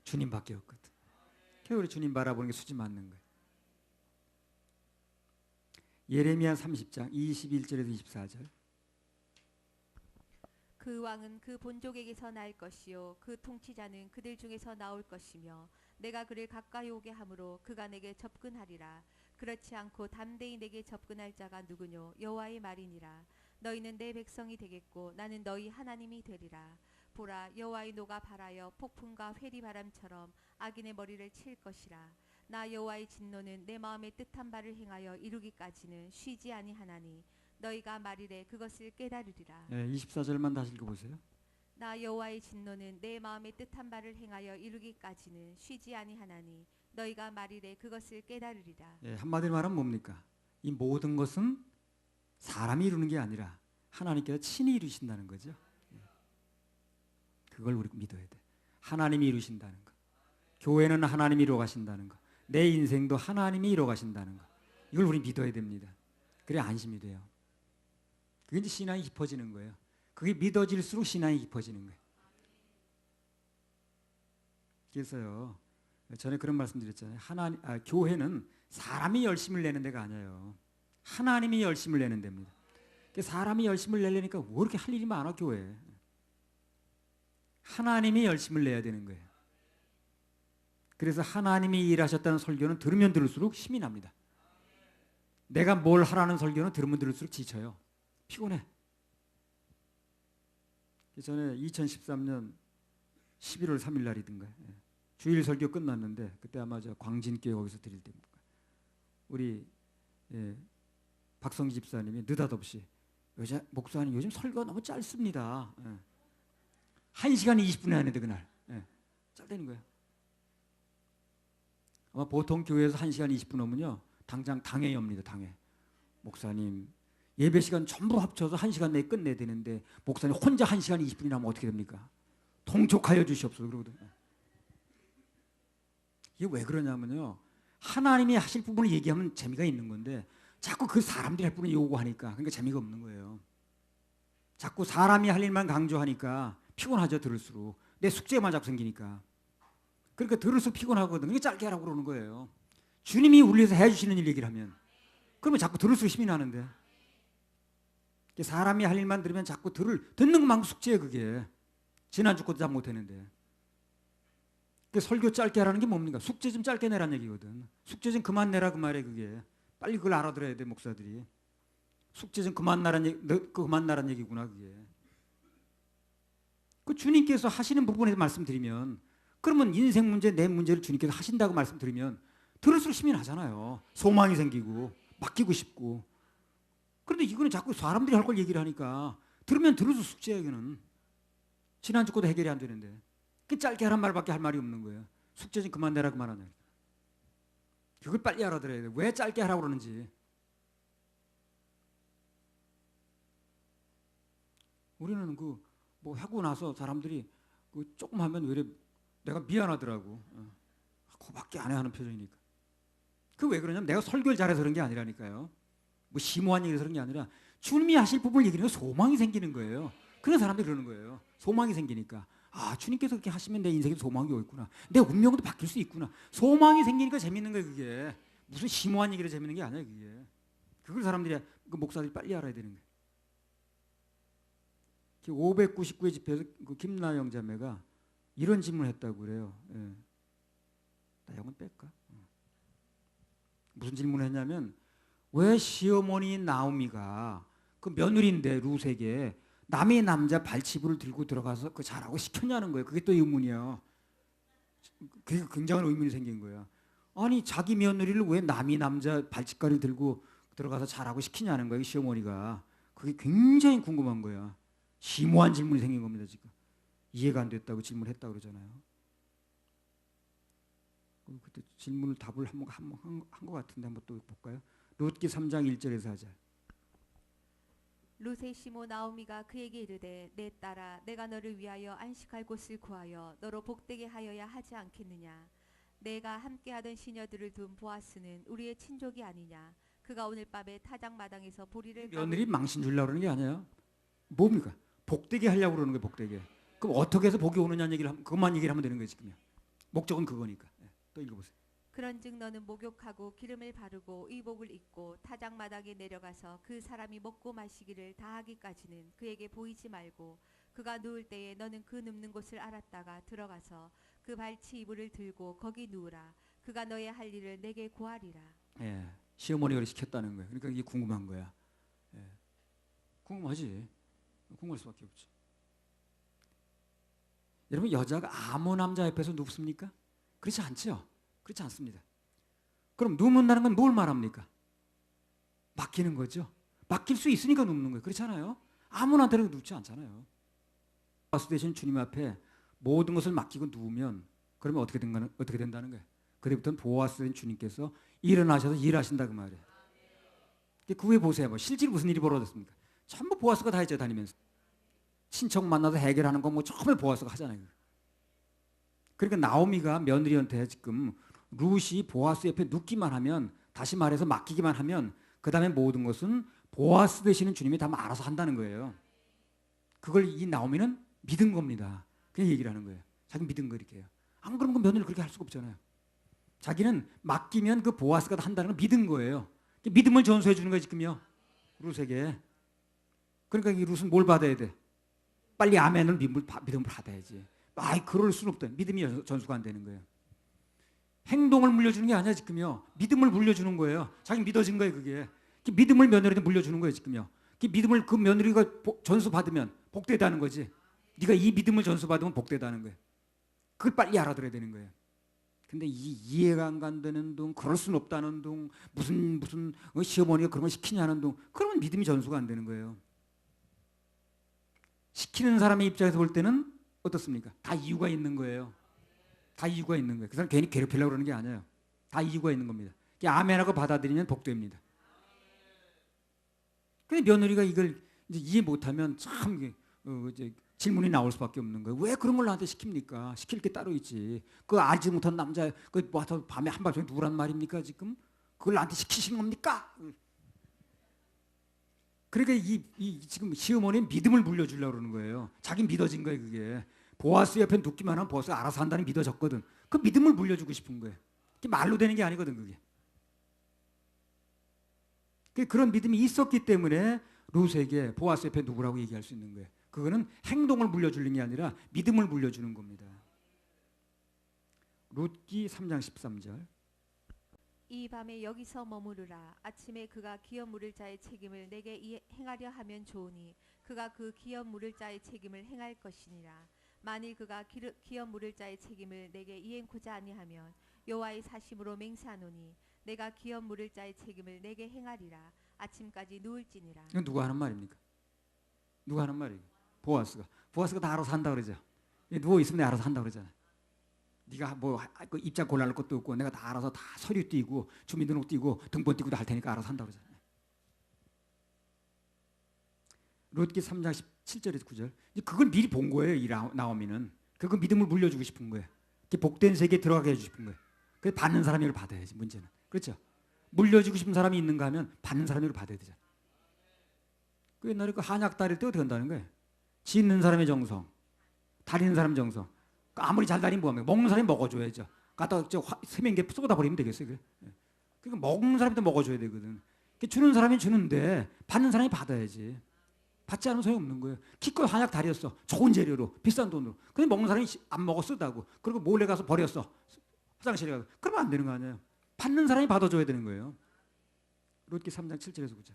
[SPEAKER 1] 주님밖에 없거든. 그래서 우리 주님 바라보는 게 수지 맞는 거예요. 예레미야 30장 21절에서 24절.
[SPEAKER 2] 그 왕은 그 본족에게서 날 것이요 그 통치자는 그들 중에서 나올 것이며 내가 그를 가까이 오게 함으로 그가 내게 접근하리라. 그렇지 않고 담대히 내게 접근할 자가 누구뇨? 여호와의 말이니라. 너희는 내 백성이 되겠고 나는 너희 하나님이 되리라. 보라, 여호와의 노가 발하여 폭풍과 회리바람처럼 악인의 머리를 칠 것이라. 나 여호와의 진노는 내 마음의 뜻한 바를 행하여 이루기까지는 쉬지 아니하나니 너희가 말이래 그것을 깨달으리라.
[SPEAKER 1] 24절만 다시 읽어보세요.
[SPEAKER 2] 나 여호와의 진노는 내 마음의 뜻한 바를 행하여 이루기까지는 쉬지 아니하나니 너희가 말이래 그것을 깨달으리라.
[SPEAKER 1] 한마디로 말하면 뭡니까? 이 모든 것은 사람이 이루는 게 아니라 하나님께서 친히 이루신다는 거죠. 그걸 우리 믿어야 돼. 하나님이 이루신다는 거. 교회는 하나님이 이루어 가신다는 거. 내 인생도 하나님이 이루어 가신다는 거. 이걸 우리 믿어야 됩니다. 그래 안심이 돼요. 그게 이제 신앙이 깊어지는 거예요. 그게 믿어질수록 신앙이 깊어지는 거예요. 그래서요, 전에 그런 말씀 드렸잖아요. 교회는 사람이 열심을 내는 데가 아니에요. 하나님이 열심을 내는 데입니다. 사람이 열심을 내려니까 왜 이렇게 할 일이 많아 교회에. 하나님이 열심을 내야 되는 거예요. 그래서 하나님이 일하셨다는 설교는 들으면 들을수록 힘이 납니다. 내가 뭘 하라는 설교는 들으면 들을수록 지쳐요. 피곤해. 전에 2013년 11월 3일 날이든가 주일 설교 끝났는데 그때 아마 저 광진교회 거기서 드릴 때입니다. 우리 박성기 집사님이 느닷없이 목사님 요즘 설교가 너무 짧습니다. 1시간 20분에 하는데 그날 짧다는 거예요. 아마 보통 교회에서 1시간 20분 오면요 당장 당회 엽니다. 당회. 목사님 예배 시간 전부 합쳐서 1시간 내에 끝내야 되는데 목사님 혼자 1시간 20분이나 하면 어떻게 됩니까? 통촉하여 주시옵소서 그러거든요. 이게 왜 그러냐면요 하나님이 하실 부분을 얘기하면 재미가 있는 건데 자꾸 그 사람들이 할 부분을 요구하니까 그러니까 재미가 없는 거예요. 자꾸 사람이 할 일만 강조하니까 피곤하죠. 들을수록 내 숙제만 자꾸 생기니까. 그러니까 들을수록 피곤하거든. 그러니까 짧게 하라고 그러는 거예요. 주님이 우리 위해서 해주시는 일 얘기를 하면 그러면 자꾸 들을수록 힘이 나는데 사람이 할 일만 들으면 자꾸 듣는 것만큼 숙제예요. 그게 지난주 것도 잘 못했는데 설교 짧게 하라는 게 뭡니까? 숙제 좀 짧게 내라는 얘기거든. 숙제 좀 그만 내라 그 말이에요. 그게 빨리 그걸 알아들어야 돼 목사들이. 숙제 좀 그만 나라는 얘기구나 그게. 그 주님께서 하시는 부분에서 말씀드리면 그러면 인생 문제 내 문제를 주님께서 하신다고 말씀드리면 들을수록 힘이 나잖아요. 소망이 생기고 바뀌고 싶고. 그런데 이거는 자꾸 사람들이 할 걸 얘기를 하니까 들으면 들어도 숙제야 이거는. 지난주 것도 해결이 안 되는데. 그 짧게 하란 말밖에 할 말이 없는 거예요. 숙제 좀 그만 내라 그만하냐. 그걸 빨리 알아들어야 돼. 왜 짧게 하라고 그러는지. 우리는 뭐 하고 나서 사람들이 조금 하면 왜 이래 내가 미안하더라고. 그거밖에 안 해 하는 표정이니까. 그 왜 그러냐면 내가 설교를 잘해서 그런 게 아니라니까요. 뭐 심오한 얘기를 그런 게 아니라 주님이 하실 부분을 얘기하면 소망이 생기는 거예요. 그런 사람들이 그러는 거예요. 소망이 생기니까. 아, 주님께서 그렇게 하시면 내 인생에도 소망이 오겠구나. 내 운명도 바뀔 수 있구나. 소망이 생기니까 재밌는 거예요, 그게. 무슨 심오한 얘기를 재밌는 게 아니에요, 그게. 그걸 사람들이, 그 목사들이 빨리 알아야 되는 거예요. 599회 집회에서 그 김나영 자매가 이런 질문을 했다고 그래요. 예. 나 영은 뺄까? 무슨 질문을 했냐면 왜 시어머니 나오미가 그 며느리인데 루세게 남의 남자 발치부를 들고 들어가서 그 자라고 시켰냐는 거예요. 그게 또 의문이에요. 그게 굉장한 의문이 생긴 거야. 아니 자기 며느리를 왜 남의 남자 발치가를 들고 들어가서 자라고 시키냐는 거예요. 시어머니가. 그게 굉장히 궁금한 거야. 심오한 질문이 생긴 겁니다. 지금 이해가 안 됐다고 질문했다고 그러잖아요. 그때 질문을 답을 한 것 같은데 한번 또 볼까요? 롯기 3장 1절에서 하자.
[SPEAKER 2] 룻의 시모 나오미가 그에게 이르되 내 딸아 내가 너를 위하여 안식할 곳을 구하여 너로 복되게 하여야 하지 않겠느냐. 내가 함께하던 시녀들을 둔 보아스는 우리의 친족이 아니냐. 그가 오늘 밤에 타작마당에서 보리를
[SPEAKER 1] 며느리 망신 주려고 그러는 게 아니에요. 뭡니까? 복되게 하려고 그러는 거예요. 복되게. 그럼 어떻게 해서 복이 오느냐는 얘기를 그것만 얘기를 하면 되는 거예요. 지금요. 목적은 그거니까. 또 읽어보세요.
[SPEAKER 2] 그런즉 너는 목욕하고 기름을 바르고 의복을 입고 타작마당에 내려가서 그 사람이 먹고 마시기를 다하기까지는 그에게 보이지 말고 그가 누울 때에 너는 그 눕는 곳을 알았다가 들어가서 그 발치 이불을 들고 거기 누우라. 그가 너의 할 일을 내게 고하리라.
[SPEAKER 1] 예, 시어머니가 시켰다는 거예요. 그러니까 이게 궁금한 거야. 예, 궁금하지. 궁금할 수밖에 없지. 여러분 여자가 아무 남자 옆에서 눕습니까? 그렇지 않죠. 그렇지 않습니다. 그럼 눕는다는 건 뭘 말합니까? 맡기는 거죠. 맡길 수 있으니까 눕는 거예요. 그렇잖아요. 아무나한테나 눕지 않잖아요. 보아스 대신 주님 앞에 모든 것을 맡기고 누우면 그러면 어떻게 된다는 거예요? 그때부터는 보아스 된 주님께서 일어나셔서 일하신다 그 말이에요. 그 후에 보세요. 뭐 실제로 무슨 일이 벌어졌습니까? 전부 보아스가 다 했죠. 다니면서. 친척 만나서 해결하는 거 뭐 처음에 보아스가 하잖아요. 그러니까 나오미가 며느리한테 지금 룻이 보아스 옆에 눕기만 하면, 다시 말해서 맡기기만 하면 그 다음에 모든 것은 보아스 되시는 주님이 다 알아서 한다는 거예요. 그걸 이 나오미는 믿은 겁니다. 그냥 얘기를 하는 거예요. 자기 믿은 거 이렇게 해요. 안 그러면 그 며느리를 그렇게 할 수가 없잖아요. 자기는 맡기면 그 보아스가 다 한다는 걸 믿은 거예요. 믿음을 전수해 주는 거예요 지금요. 룻에게. 그러니까 이 룻은 뭘 받아야 돼? 빨리 아멘을 믿음을 받아야지. 아이 그럴 수는 없다. 믿음이 전수가 안 되는 거예요. 행동을 물려주는 게 아니야 지금요. 믿음을 물려주는 거예요. 자기 믿어진 거예요 그게. 믿음을 며느리한테 물려주는 거예요 지금요. 믿음을 그 며느리가 전수받으면 복되다는 거지. 네가 이 믿음을 전수받으면 복되다는 거예요. 그걸 빨리 알아들어야 되는 거예요. 근데 이해가 안 간다는 둥, 그럴 수는 없다는 둥, 무슨 시어머니가 그런 걸 시키냐는 둥, 그러면 믿음이 전수가 안 되는 거예요. 시키는 사람의 입장에서 볼 때는 어떻습니까? 다 이유가 있는 거예요. 다 이유가 있는 거예요. 그 사람 괜히 괴롭히려고 그러는 게 아니에요. 다 이유가 있는 겁니다. 아멘하고 받아들이면 복됩니다. 근데 며느리가 이걸 이제 이해 못하면 참 이제 질문이 나올 수밖에 없는 거예요. 왜 그런 걸 나한테 시킵니까? 시킬 게 따로 있지. 그 알지 못한 남자 그 와서 밤에 한밤중에 누구란 말입니까 지금? 그걸 나한테 시키시는 겁니까? 그러니까 이 지금 시어머니는 믿음을 물려주려고 그러는 거예요. 자기 믿어진 거예요 그게. 보아스 옆에 눕기만 하면 보아스가 알아서 한다는 믿어졌거든. 그 믿음을 물려주고 싶은 거예요. 그게 말로 되는 게 아니거든 그게. 그런 믿음이 있었기 때문에 룻에게 보아스 옆에 누구라고 얘기할 수 있는 거예요. 그거는 행동을 물려주는 게 아니라 믿음을 물려주는 겁니다. 룻기 3장 13절.
[SPEAKER 2] 이 밤에 여기서 머무르라. 아침에 그가 기업 물을 자의 책임을 내게 행하려 하면 좋으니 그가 그 기업 물을 자의 책임을 행할 것이니라. 만일 그가 기업 물을 자의 책임을 내게 이행코자 아니하면 여호와의 사심으로 맹세하노니 내가 기업 물을 자의 책임을 내게 행하리라. 아침까지 누울지니라.
[SPEAKER 1] 이건 누가 하는 말입니까? 누가 하는 말이에요? 보아스가 다 알아서 한다 그러죠. 누워 있으면 내가 알아서 한다 그러잖아요. 네가 뭐 입장 곤란할 것도 없고 내가 다 알아서 다 서류 띄고 주민등록 띄고 등본 띄고도 할 테니까 알아서 한다 그러잖아요. 롯기 3장 7절에서 9절. 그걸 미리 본 거예요. 이 나오미는. 그거 믿음을 물려주고 싶은 거예요. 복된 세계에 들어가게 해주고 싶은 거예요. 그래서 받는 사람이 이걸 받아야지. 문제는 그렇죠. 물려주고 싶은 사람이 있는가 하면 받는 사람이 이걸 받아야 되잖아. 그 옛날에 그 한약 다릴 때 어떻게 한다는 거예요? 짓는 사람의 정성, 다리는 사람 정성. 아무리 잘 다리면 뭐합니까? 먹는 사람이 먹어줘야죠. 갖다 세면기 쏟아버리면 되겠어요. 그래. 그러니까 먹는 사람도 먹어줘야 되거든. 주는 사람이 주는데 받는 사람이 받아야지. 받지 않으면 소용없는 거예요. 기껏 한약 다렸어. 좋은 재료로 비싼 돈으로. 근데 먹는 사람이 안 먹어 쓰다고. 그리고 몰래 가서 버렸어. 화장실에 가서. 그러면 안 되는 거 아니에요. 받는 사람이 받아줘야 되는 거예요. 롯기 3장 7절에서 9절.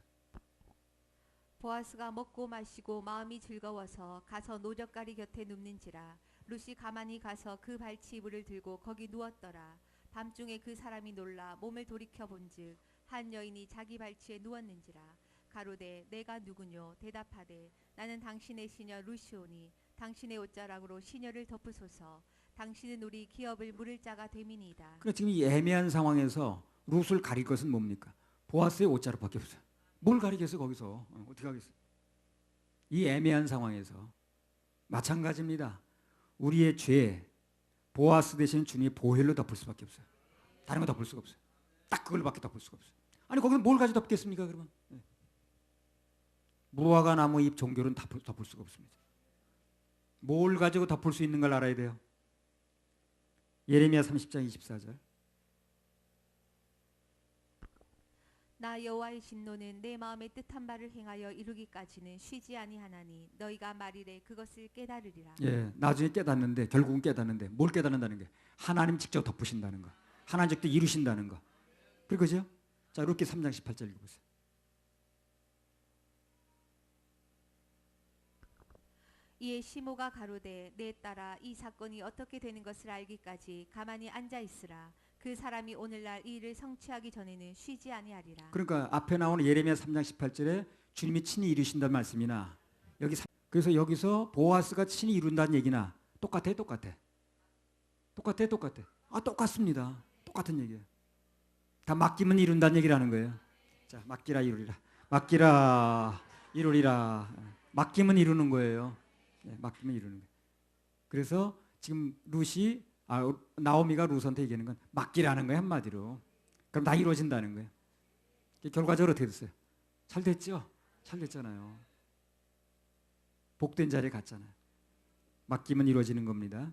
[SPEAKER 2] 보아스가 먹고 마시고 마음이 즐거워서 가서 노젓가리 곁에 눕는지라. 룻이 가만히 가서 그 발치 이불을 들고 거기 누웠더라. 밤중에 그 사람이 놀라 몸을 돌이켜 본즉 한 여인이 자기 발치에 누웠는지라. 가로되 내가 누구뇨? 대답하되 나는 당신의 시녀 루시오니 당신의 옷자락으로 시녀를 덮으소서. 당신은 우리 기업을 물을 자가 됨이니이다.
[SPEAKER 1] 그러니까 지금 이 애매한 상황에서 룻을 가릴 것은 뭡니까? 보아스의 옷자락밖에 없어요. 뭘 가리겠어 거기서. 어떻게 하겠어? 이 애매한 상황에서 마찬가지입니다. 우리의 죄 보아스 대신 주님의 보혈로 덮을 수밖에 없어요. 다른 거 덮을 수가 없어요. 딱 그걸밖에 덮을 수가 없어요. 아니 거기서 뭘 가지고 덮겠습니까 그러면? 무화과 나무 잎 종결은 덮을 수가 없습니다. 뭘 가지고 덮을 수 있는 걸 알아야 돼요. 예레미야 30장 24절.
[SPEAKER 2] 나 여호와의 진노는 내 마음의 뜻한 바를 행하여 이루기까지는 쉬지 아니하나니 너희가 말이래 그것을 깨달으리라.
[SPEAKER 1] 예, 나중에 깨닫는데 결국은 깨닫는데 뭘 깨닫는다는 게 하나님 직접 덮으신다는 거, 하나님 직접 이루신다는 거. 그거죠? 자, 룻기 3장 18절 읽어보세요.
[SPEAKER 2] 이에 시모가 가로되 내 딸아 이 사건이 어떻게 되는 것을 알기까지 가만히 앉아 있으라. 그 사람이 오늘날 이 일을 성취하기 전에는 쉬지 아니하리라.
[SPEAKER 1] 그러니까 앞에 나오는 예레미야 3장 18절에 주님이 친히 이루신다는 말씀이나 그래서 여기서 보아스가 친히 이룬다는 얘기나 똑같아. 아 똑같습니다. 똑같은 얘기예요. 다 맡기면 이룬다는 얘기라는 거예요. 자, 맡기라 이루리라. 맡기면 이루는 거예요. 네, 맡기면 이루는 거예요. 그래서 지금 나오미가 룻한테 얘기하는 건 맡기라는 거예요. 한마디로. 그럼 다 이루어진다는 거예요. 결과적으로 어떻게 됐어요? 잘 됐죠? 잘 됐잖아요. 복된 자리에 갔잖아요. 맡기면 이루어지는 겁니다.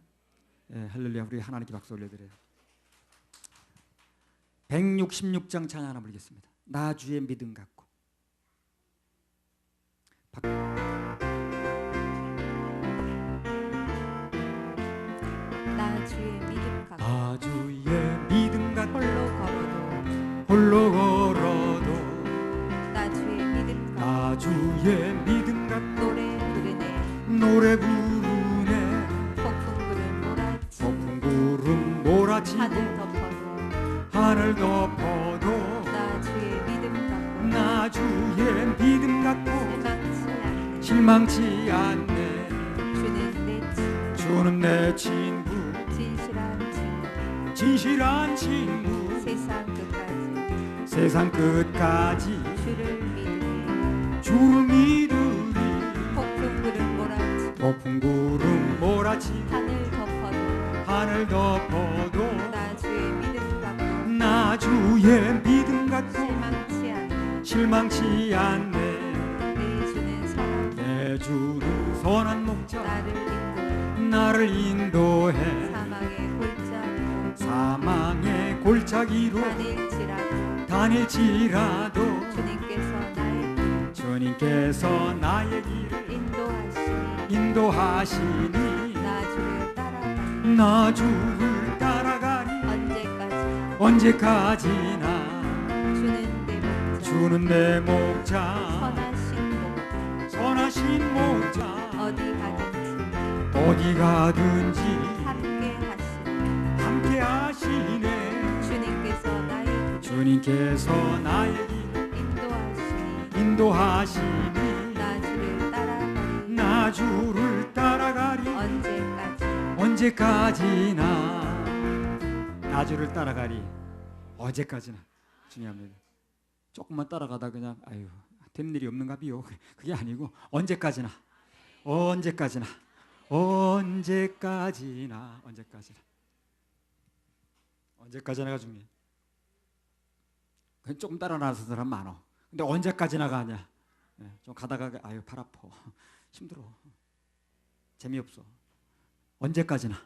[SPEAKER 1] 예, 할렐루야. 우리 하나님께 박수 올려드려요. 166장 찬양 하나 부르겠습니다. 나 주의 믿음 갖고.
[SPEAKER 2] 나 주의 믿음 갖고
[SPEAKER 1] 나 주의 믿음 갖고
[SPEAKER 2] 홀로 걸어도
[SPEAKER 1] 나 주의 믿음 갖고
[SPEAKER 2] 노래 부르네
[SPEAKER 1] 노래 부르네
[SPEAKER 2] 폭풍 구름
[SPEAKER 1] 몰아치고
[SPEAKER 2] 하늘 덮어도
[SPEAKER 1] 나
[SPEAKER 2] 나 주의 믿음 갖고
[SPEAKER 1] 실망치 않네. 주는 내 친구 진실한 친구 세상 끝까지 주를 믿으리. 폭풍 구름 몰아치고 하늘 덮어도 나 주의 믿음 갖고 실망치 않네. 내 주는 선한 목자 나를 인도해 사망의 골짜기로 다닐지라도 주님께서 나의 길을 인도하시니 나 주를 따라가니 언제까지나 주는 내 목자 선하신 목자 어디 가든지 함께 하시네. 주님께서 나의 길 인도하시니
[SPEAKER 2] 나 주를 따라가리.
[SPEAKER 1] 나 주를 따라가리. 언제까지나 나 주를 따라가리. 언제까지나 중요합니다. 조금만 따라가다 그냥 아유 된 일이 없는가 비요. 그게 아니고 언제까지나 언제까지나 언제까지나 언제까지나 언제까지나가 중요해. 그냥 조금 따라나서 사람 많어. 근데 언제까지나 가냐? 좀 가다가 아유 팔 아파 힘들어 재미없어. 언제까지나